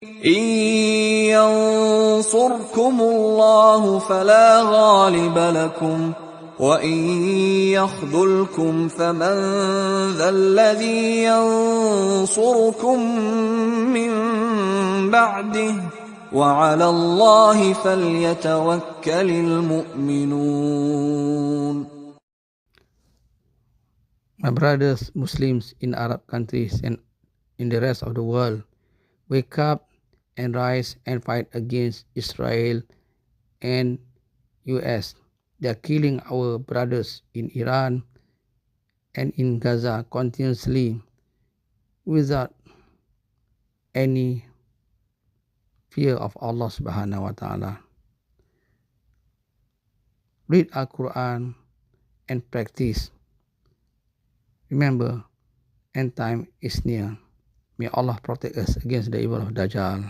إن ينصركم الله فلا غالب لكم وإن يخذلكم فمن ذا الذي ينصركم من بعده وعلى الله فليتوكل المؤمنون. My brothers Muslims in Arab countries and in the rest of the world, wake up and rise and fight against Israel and US. They are killing our brothers in Iran and in Gaza continuously without any fear of Allah subhanahu wa ta'ala. Read Al-Quran and practice. Remember, end time is near. May Allah protect us against the evil of Dajjal.